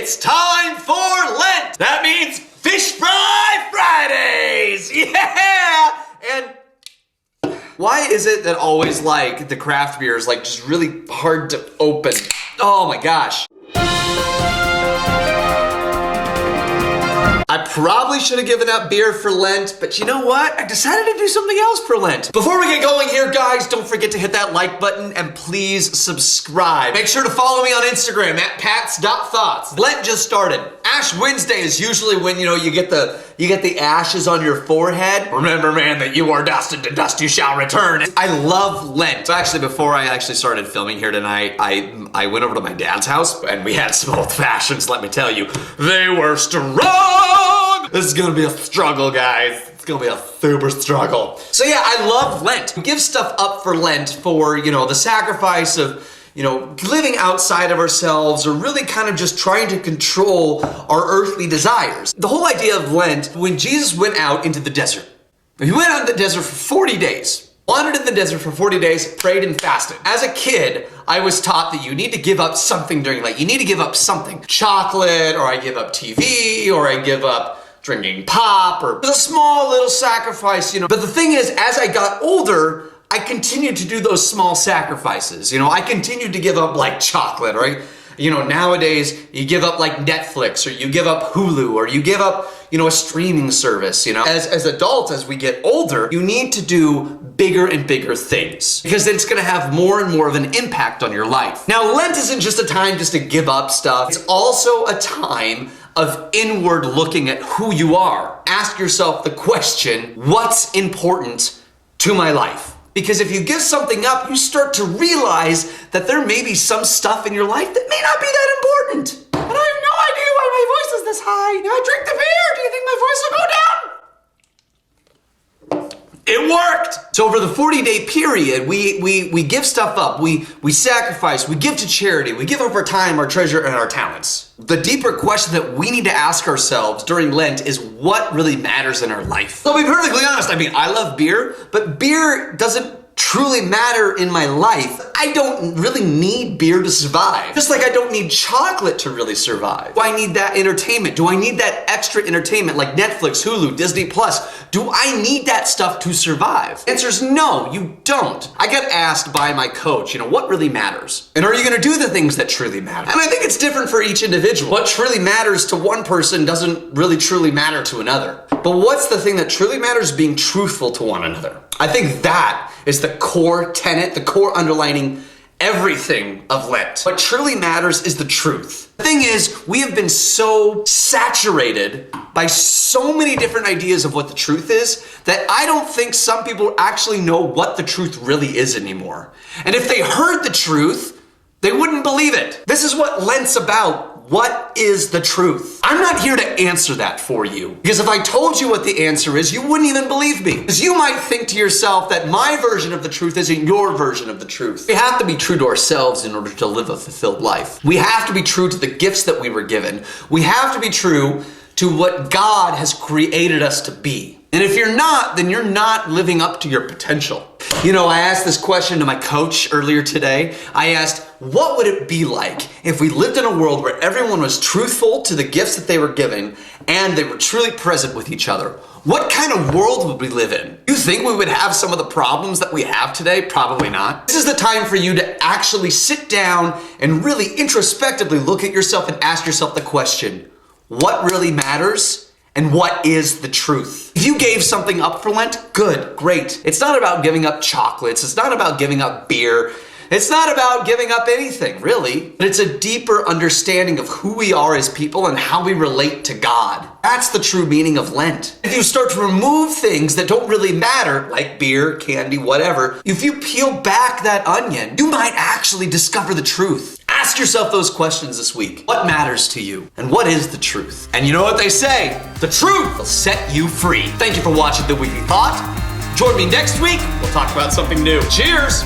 It's time for Lent! That means Fish Fry Fridays! Yeah! And why is it that always like the craft beer is like just really hard to open? Oh my gosh. I probably should have given up beer for Lent, but you know what? I decided to do something else for Lent. Before we get going here, guys, don't forget to hit that like button and please subscribe. Make sure to follow me on Instagram at pats.thoughts. Lent just started. Ash Wednesday is usually when, you get the ashes on your forehead. Remember, man, that you are dust, and to dust you shall return. I love Lent. So actually, before I actually started filming here tonight, I went over to my dad's house and we had some old fashions, let me tell you. They were strong! This is gonna be a struggle, guys. It's gonna be a super struggle. So yeah, I love Lent. We give stuff up for Lent for, the sacrifice of, living outside of ourselves or really kind of just trying to control our earthly desires. The whole idea of Lent, when Jesus went out into the desert, he went out in the desert for 40 days. Wandered in the desert for 40 days, prayed and fasted. As a kid, I was taught that you need to give up something during Lent. You need to give up something. Chocolate, or I give up TV, or I give up drinking pop, or a small little sacrifice, But the thing is, as I got older, I continued to do those small sacrifices. I continued to give up like chocolate, right? Nowadays you give up like Netflix, or you give up Hulu, or you give up, a streaming service, As adults, as we get older, you need to do bigger and bigger things because it's gonna have more and more of an impact on your life. Now, Lent isn't just a time just to give up stuff. It's also a time of inward looking at who you are. Ask yourself the question, what's important to my life? Because if you give something up, you start to realize that there may be some stuff in your life that may not be that important. And I have no idea why my voice is this high. If I drink the beer, do you think my voice will go down? It worked! So over the 40-day period, we give stuff up, we sacrifice, we give to charity, we give up our time, our treasure, and our talents. The deeper question that we need to ask ourselves during Lent is what really matters in our life. So I'll be perfectly honest, I love beer, but beer doesn't truly matter in my life. I don't really need beer to survive. Just like I don't need chocolate to really survive. Do I need that entertainment? Do I need that extra entertainment like Netflix, Hulu, Disney Plus? Do I need that stuff to survive? The answer is no, you don't. I got asked by my coach, what really matters? And are you gonna do the things that truly matter? And I think it's different for each individual. What truly matters to one person doesn't really truly matter to another. But what's the thing that truly matters? Being truthful to one another. I think that is the core tenet, the core underlining everything of Lent. What truly matters is the truth. The thing is, we have been so saturated by so many different ideas of what the truth is that I don't think some people actually know what the truth really is anymore. And if they heard the truth, they wouldn't believe it. This is what Lent's about. What is the truth? I'm not here to answer that for you. Because if I told you what the answer is, you wouldn't even believe me. Because you might think to yourself that my version of the truth isn't your version of the truth. We have to be true to ourselves in order to live a fulfilled life. We have to be true to the gifts that we were given. We have to be true to what God has created us to be. And if you're not, then you're not living up to your potential. I asked this question to my coach earlier today. I asked, what would it be like if we lived in a world where everyone was truthful to the gifts that they were given and they were truly present with each other? What kind of world would we live in? You think we would have some of the problems that we have today? Probably not. This is the time for you to actually sit down and really introspectively look at yourself and ask yourself the question, what really matters? And what is the truth? If you gave something up for Lent, good, great. It's not about giving up chocolates. It's not about giving up beer. It's not about giving up anything, really. But it's a deeper understanding of who we are as people and how we relate to God. That's the true meaning of Lent. If you start to remove things that don't really matter, like beer, candy, whatever, if you peel back that onion, you might actually discover the truth. Ask yourself those questions this week. What matters to you? And what is the truth? And you know what they say, the truth will set you free. Thank you for watching The Weekly Thought. Join me next week. We'll talk about something new. Cheers.